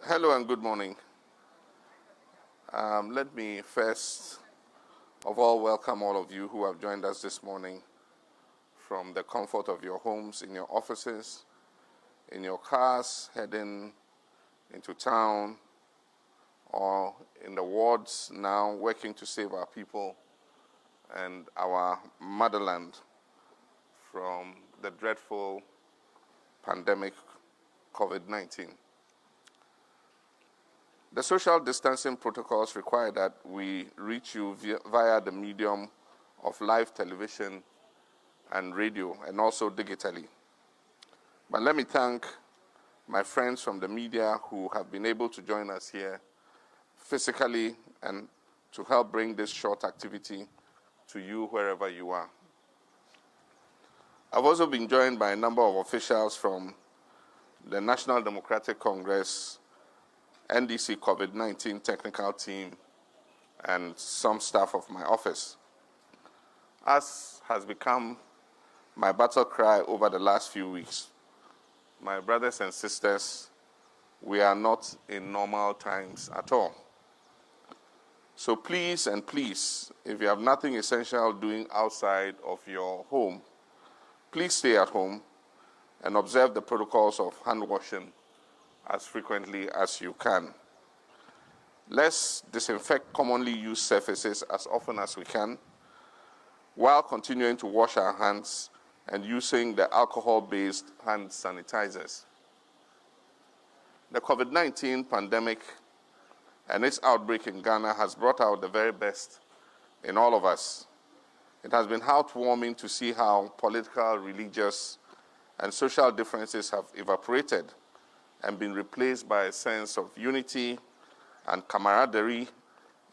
Hello and good morning. Let me first of all welcome all of you who have joined us this morning from the comfort of your homes, in your offices, in your cars, heading into town, or in the wards now working to save our people and our motherland from the dreadful pandemic COVID-19. The social distancing protocols require that we reach you via the medium of live television and radio, and also digitally. But let me thank my friends from the media who have been able to join us here physically and to help bring this short activity to you wherever you are. I've also been joined by a number of officials from the National Democratic Congress, NDC COVID-19 technical team, and some staff of my office. As has become my battle cry over the last few weeks, my brothers and sisters, we are not in normal times at all. So please and please, if you have nothing essential doing outside of your home, please stay at home and observe the protocols of hand washing as frequently as you can. Let's disinfect commonly used surfaces as often as we can, while continuing to wash our hands and using the alcohol-based hand sanitizers. The COVID-19 pandemic and its outbreak in Ghana has brought out the very best in all of us. It has been heartwarming to see how political, religious, and social differences have evaporated and been replaced by a sense of unity and camaraderie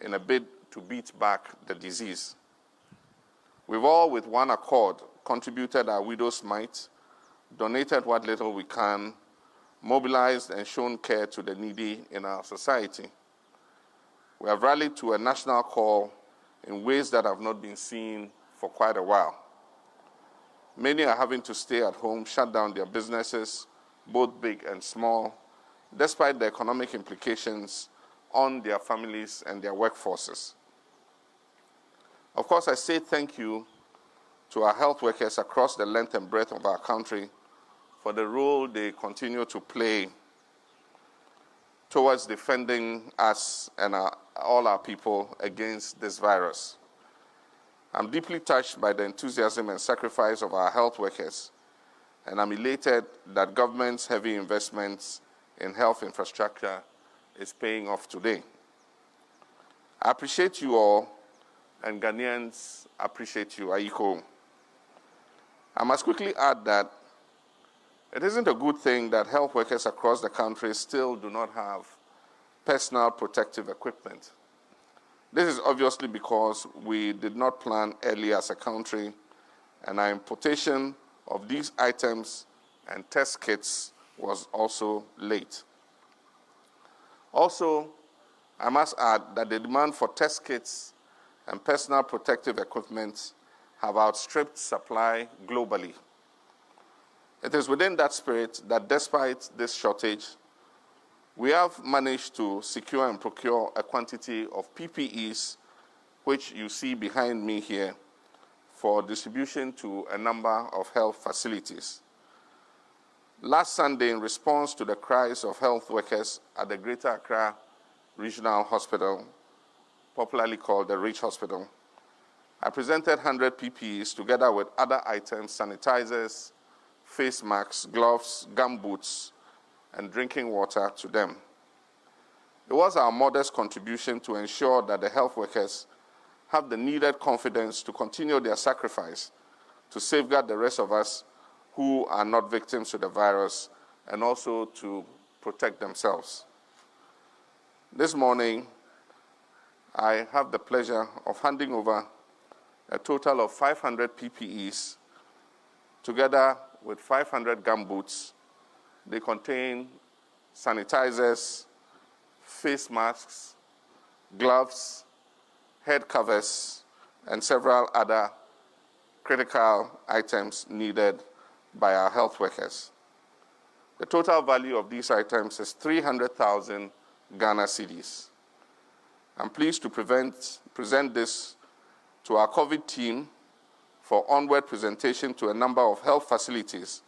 in a bid to beat back the disease. We've all, with one accord, contributed our widow's mite, donated what little we can, mobilized and shown care to the needy in our society. We have rallied to a national call in ways that have not been seen for quite a while. Many are having to stay at home, shut down their businesses, both big and small, despite the economic implications on their families and their workforces. Of course, I say thank you to our health workers across the length and breadth of our country for the role they continue to play towards defending us and all our people against this virus. I'm deeply touched by the enthusiasm and sacrifice of our health workers, and I'm elated that government's heavy investments in health infrastructure is paying off today. I appreciate you all, and Ghanaians appreciate you, Aiko. I must quickly add that it isn't a good thing that health workers across the country still do not have personal protective equipment. This is obviously because we did not plan early as a country, and our importation of these items and test kits was also late. Also, I must add that the demand for test kits and personal protective equipment have outstripped supply globally. It is within that spirit that despite this shortage, we have managed to secure and procure a quantity of PPEs, which you see behind me here, for distribution to a number of health facilities. Last Sunday, in response to the cries of health workers at the Greater Accra Regional Hospital, popularly called the Rich Hospital, I presented 100 PPEs together with other items, sanitizers, face masks, gloves, gumboots, and drinking water to them. It was our modest contribution to ensure that the health workers have the needed confidence to continue their sacrifice to safeguard the rest of us who are not victims to the virus, and also to protect themselves. This morning, I have the pleasure of handing over a total of 500 PPEs, together with 500 gumboots. They contain sanitizers, face masks, gloves, head covers, and several other critical items needed by our health workers. The total value of these items is 300,000 Ghana cedis. I'm pleased to present this to our COVID team for onward presentation to a number of health facilities,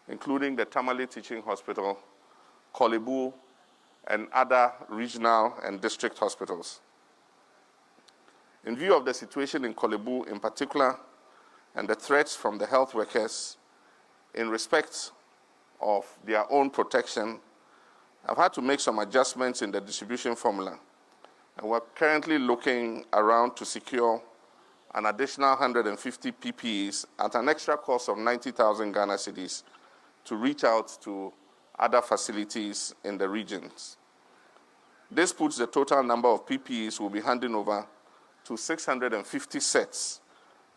including the Tamale Teaching Hospital, Korle Bu, and other regional and district hospitals. In view of the situation in Korle Bu in particular, and the threats from the health workers in respect of their own protection, I've had to make some adjustments in the distribution formula. And we're currently looking around to secure an additional 150 PPEs at an extra cost of 90,000 Ghana cedis to reach out to other facilities in the regions. This puts the total number of PPEs we'll be handing over to 650 sets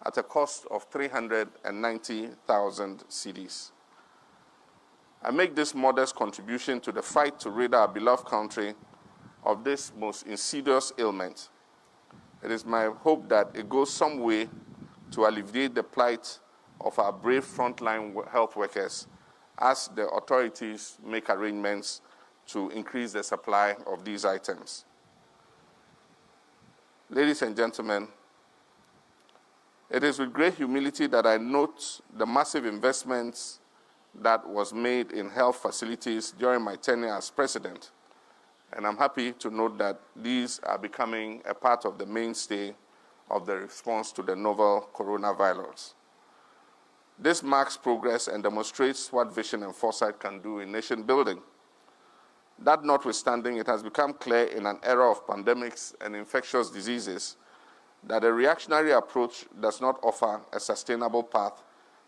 at a cost of 390,000 cedis. I make this modest contribution to the fight to rid our beloved country of this most insidious ailment. It is my hope that it goes some way to alleviate the plight of our brave frontline health workers as the authorities make arrangements to increase the supply of these items. Ladies and gentlemen, it is with great humility that I note the massive investments that was made in health facilities during my tenure as president. And I'm happy to note that these are becoming a part of the mainstay of the response to the novel coronavirus. This marks progress and demonstrates what vision and foresight can do in nation building. That notwithstanding, it has become clear in an era of pandemics and infectious diseases that a reactionary approach does not offer a sustainable path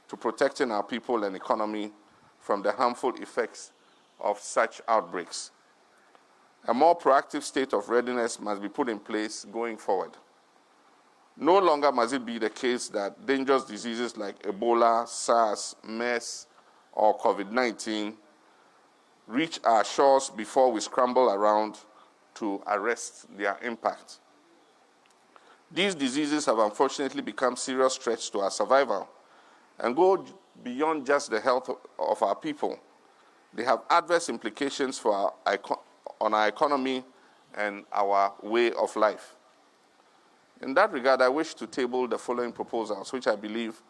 to protecting our people and economy from the harmful effects of such outbreaks. A more proactive state of readiness must be put in place going forward. No longer must it be the case that dangerous diseases like Ebola, SARS, MERS, or COVID-19 reach our shores before we scramble around to arrest their impact. These diseases have unfortunately become serious threats to our survival and go beyond just the health of our people. They have adverse implications for on our economy and our way of life. In that regard, I wish to table the following proposals, which I believe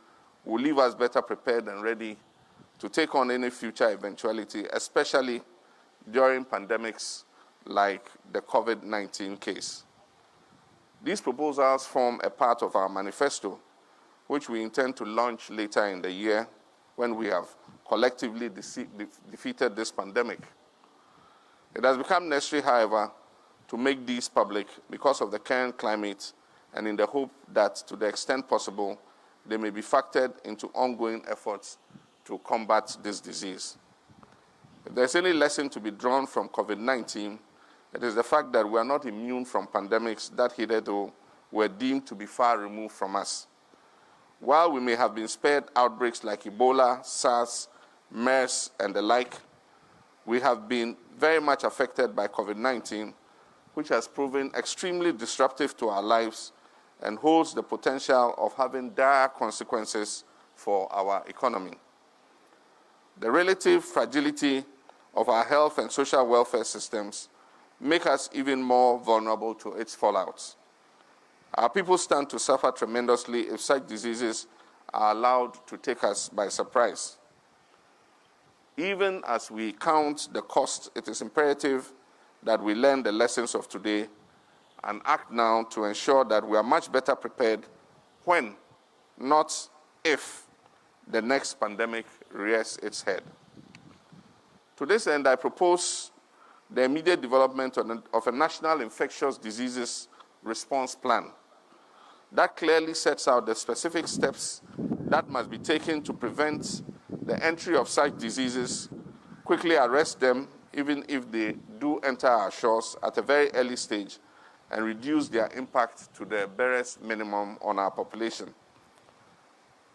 will leave us better prepared and ready to take on any future eventuality, especially during pandemics like the COVID-19 case. These proposals form a part of our manifesto, which we intend to launch later in the year when we have collectively defeated this pandemic. It has become necessary, however, to make these public because of the current climate and in the hope that, to the extent possible, they may be factored into ongoing efforts to combat this disease. If there's any lesson to be drawn from COVID-19, it is the fact that we are not immune from pandemics that hitherto were deemed to be far removed from us. While we may have been spared outbreaks like Ebola, SARS, MERS, and the like, we have been very much affected by COVID-19, which has proven extremely disruptive to our lives and holds the potential of having dire consequences for our economy. The relative fragility of our health and social welfare systems make us even more vulnerable to its fallouts. Our people stand to suffer tremendously if such diseases are allowed to take us by surprise. Even as we count the cost, it is imperative that we learn the lessons of today and act now to ensure that we are much better prepared when, not if, the next pandemic rears its head. To this end, I propose the immediate development of a national infectious diseases response plan that clearly sets out the specific steps that must be taken to prevent the entry of such diseases, quickly arrest them, even if they do enter our shores at a very early stage, and reduce their impact to the barest minimum on our population.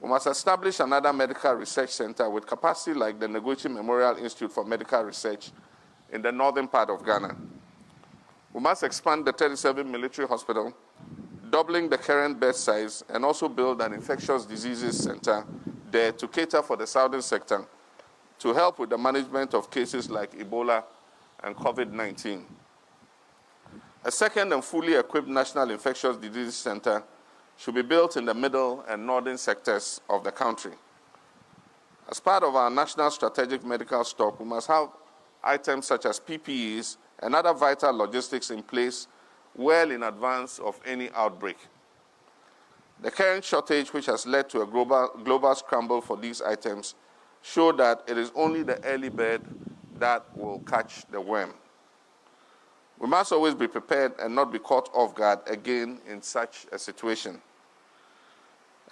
We must establish another medical research center with capacity like the Noguchi Memorial Institute for Medical Research in the northern part of Ghana. We must expand the 37 military hospital, doubling the current bed size, and also build an infectious diseases center there to cater for the southern sector to help with the management of cases like Ebola and COVID-19. A second and fully equipped National Infectious Diseases Center should be built in the middle and northern sectors of the country. As part of our national strategic medical stock, we must have items such as PPEs and other vital logistics in place well in advance of any outbreak. The current shortage, which has led to a global scramble for these items, show that it is only the early bird that will catch the worm. We must always be prepared and not be caught off guard again in such a situation.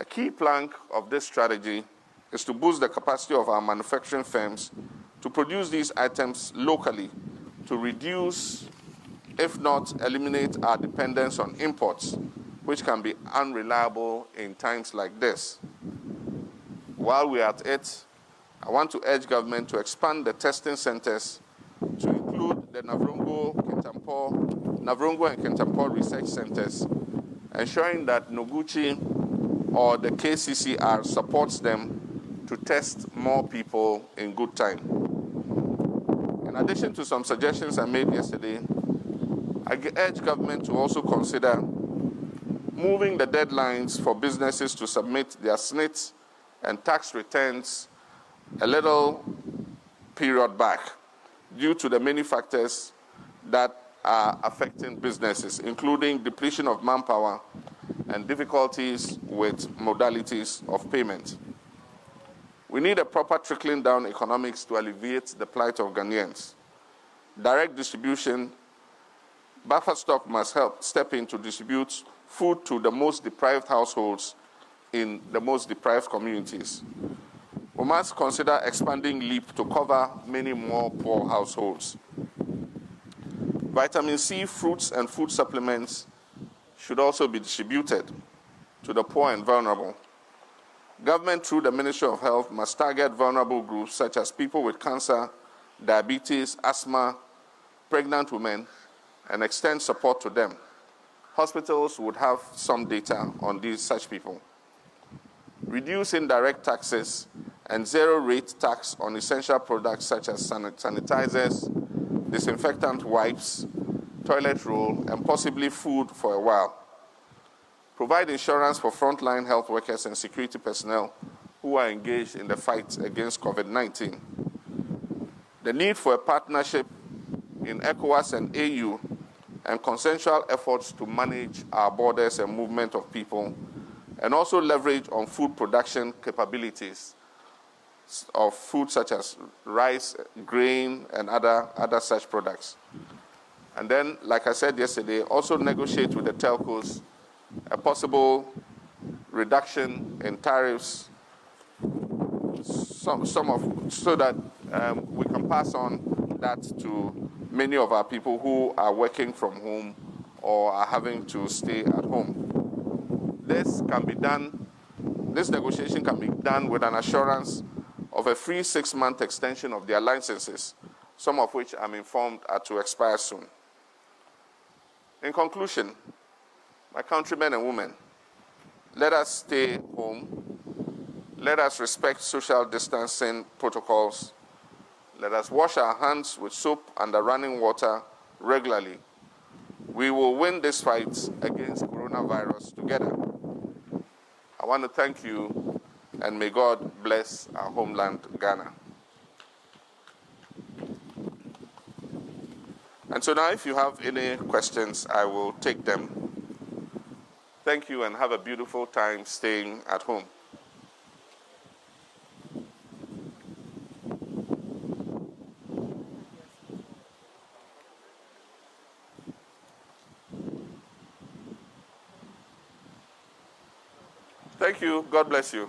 A key plank of this strategy is to boost the capacity of our manufacturing firms to produce these items locally to reduce, if not eliminate, our dependence on imports, which can be unreliable in times like this. While we are at it, I want to urge government to expand the testing centers to include the Navrongo and Kintampo research centers, ensuring that Noguchi or the KCCR supports them to test more people in good time. In addition to some suggestions I made yesterday, I urge government to also consider moving the deadlines for businesses to submit their SNIT and tax returns a little period back due to the many factors that are affecting businesses, including depletion of manpower and difficulties with modalities of payment. We need a proper trickling down economics to alleviate the plight of Ghanaians. Direct distribution, buffer stock must help step in to distribute food to the most deprived households in the most deprived communities. We must consider expanding LEAP to cover many more poor households. Vitamin C, fruits, and food supplements should also be distributed to the poor and vulnerable. Government, through the Ministry of Health, must target vulnerable groups such as people with cancer, diabetes, asthma, pregnant women, and extend support to them. Hospitals would have some data on such people. Reduce indirect taxes and zero-rate tax on essential products such as sanitizers, disinfectant wipes, toilet roll, and possibly food for a while. Provide insurance for frontline health workers and security personnel who are engaged in the fight against COVID-19. The need for a partnership in ECOWAS and AU and consensual efforts to manage our borders and movement of people, and also leverage on food production capabilities of food such as rice, grain, and other such products. And then, like I said yesterday, also negotiate with the telcos a possible reduction in tariffs, so that we can pass on that to many of our people who are working from home or are having to stay at home. This negotiation can be done with an assurance of a free 6-month extension of their licenses, some of which I'm informed are to expire soon. In conclusion, my countrymen and women, let us stay home. Let us respect social distancing protocols. Let us wash our hands with soap under running water regularly. We will win this fight against coronavirus together. I want to thank you, and may God bless our homeland, Ghana. And so now, if you have any questions, I will take them. Thank you, and have a beautiful time staying at home. Thank you. God bless you.